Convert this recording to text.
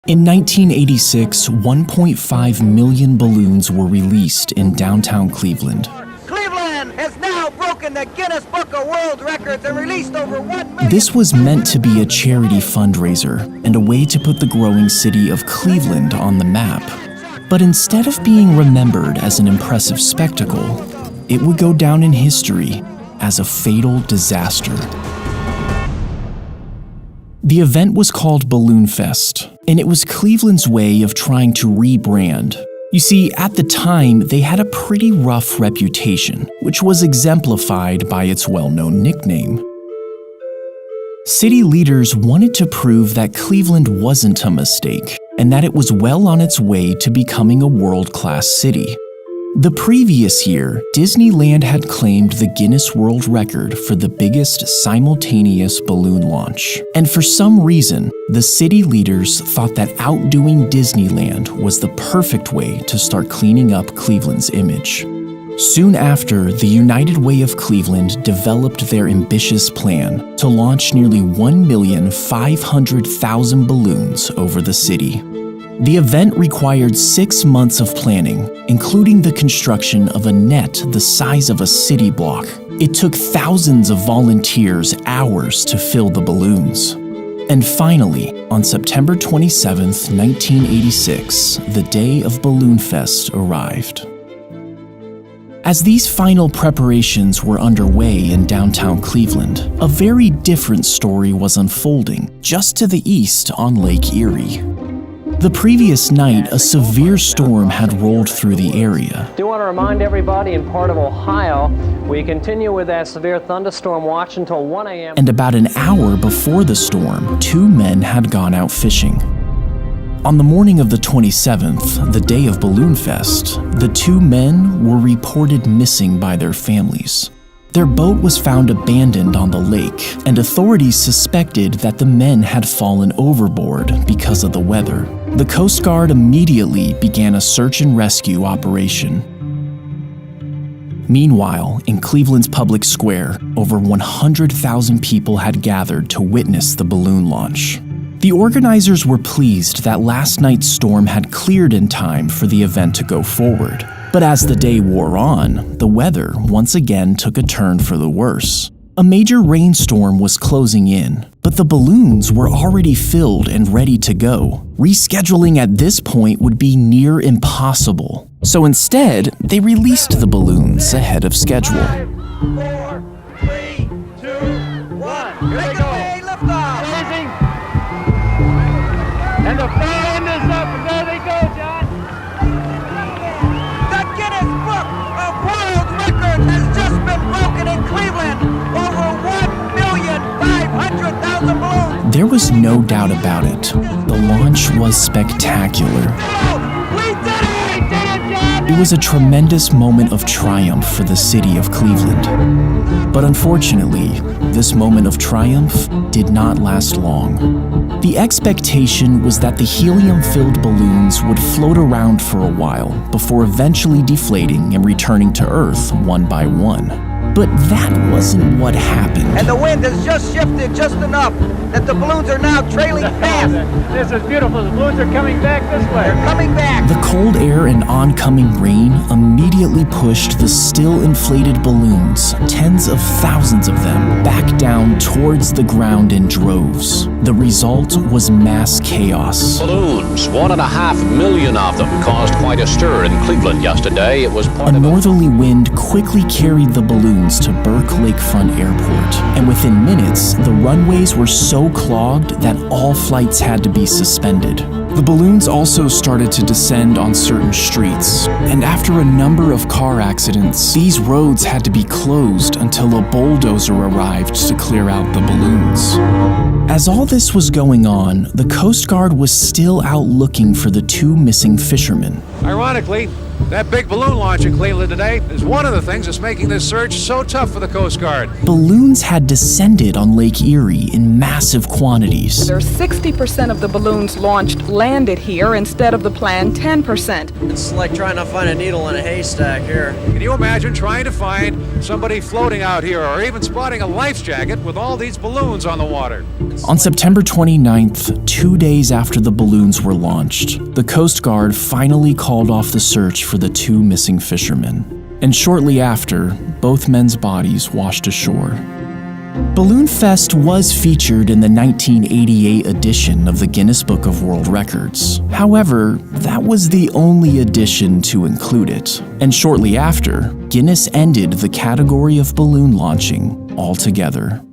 In 1986, 1.5 million balloons were released in downtown Cleveland. Cleveland has now broken the Guinness Book of World Records and released over 1 million. This was meant to be a charity fundraiser and a way to put the growing city of Cleveland on the map. But instead of being remembered as an impressive spectacle, it would go down in history as a fatal disaster. The event was called Balloon Fest, and it was Cleveland's way of trying to rebrand. You see, at the time, they had a pretty rough reputation, which was exemplified by its well-known nickname. City leaders wanted to prove that Cleveland wasn't a mistake, and that it was well on its way to becoming a world-class city. The previous year, Disneyland had claimed the Guinness World Record for the biggest simultaneous balloon launch. And for some reason, the city leaders thought that outdoing Disneyland was the perfect way to start cleaning up Cleveland's image. Soon after, the United Way of Cleveland developed their ambitious plan to launch nearly 1,500,000 balloons over the city. The event required 6 months of planning, including the construction of a net the size of a city block. It took thousands of volunteers hours to fill the balloons. And finally, on September 27, 1986, the day of Balloon Fest arrived. As these final preparations were underway in downtown Cleveland, a very different story was unfolding just to the east on Lake Erie. The previous night, a severe storm had rolled through the area. I do want to remind everybody in part of Ohio, we continue with that severe thunderstorm watch until 1 a.m. And about an hour before the storm, 2 men had gone out fishing. On the morning of the 27th, the day of Balloon Fest, the 2 men were reported missing by their families. Their boat was found abandoned on the lake, and authorities suspected that the men had fallen overboard because of the weather. The Coast Guard immediately began a search and rescue operation. Meanwhile, in Cleveland's public square, over 100,000 people had gathered to witness the balloon launch. The organizers were pleased that last night's storm had cleared in time for the event to go forward. But as the day wore on, the weather once again took a turn for the worse. A major rainstorm was closing in, but the balloons were already filled and ready to go. Rescheduling at this point would be near impossible. So instead, they released the balloons ahead of schedule. 5, 4, 3, 2, 1. Here we go. Lift off. Amazing. And the fan is up, and there they go, John. The Guinness Book of World Records has just been broken in Cleveland. Over 1,500,000 balloons. There was no doubt about it. The launch was spectacular. We did it! It was a tremendous moment of triumph for the city of Cleveland. But unfortunately, this moment of triumph did not last long. The expectation was that the helium-filled balloons would float around for a while before eventually deflating and returning to Earth one by one. But that wasn't what happened. And the wind has just shifted just enough that the balloons are now trailing fast. This is beautiful. The balloons are coming back this way. They're coming back. The cold air and oncoming rain immediately pushed the still inflated balloons, tens of thousands of them, back down towards the ground in droves. The result was mass chaos. Balloons, 1.5 million of them, caused quite a stir in Cleveland yesterday. It was A part of northerly wind quickly carried the balloons to Burke Lakefront Airport, and within minutes, the runways were so clogged that all flights had to be suspended. The balloons also started to descend on certain streets, and after a number of car accidents, these roads had to be closed until a bulldozer arrived to clear out the balloons. As all this was going on, the Coast Guard was still out looking for the 2 missing fishermen. Ironically, that big balloon launch in Cleveland today is one of the things that's making this search so tough for the Coast Guard. Balloons had descended on Lake Erie in massive quantities. There's 60% of the balloons launched landed here instead of the planned 10%. It's like trying to find a needle in a haystack here. Can you imagine trying to find somebody floating out here or even spotting a life jacket with all these balloons on the water? On September 29th, 2 days after the balloons were launched, the Coast Guard finally called off the search for the 2 missing fishermen. And shortly after, both men's bodies washed ashore. Balloon Fest was featured in the 1988 edition of the Guinness Book of World Records. However, that was the only edition to include it, and shortly after, Guinness ended the category of balloon launching altogether.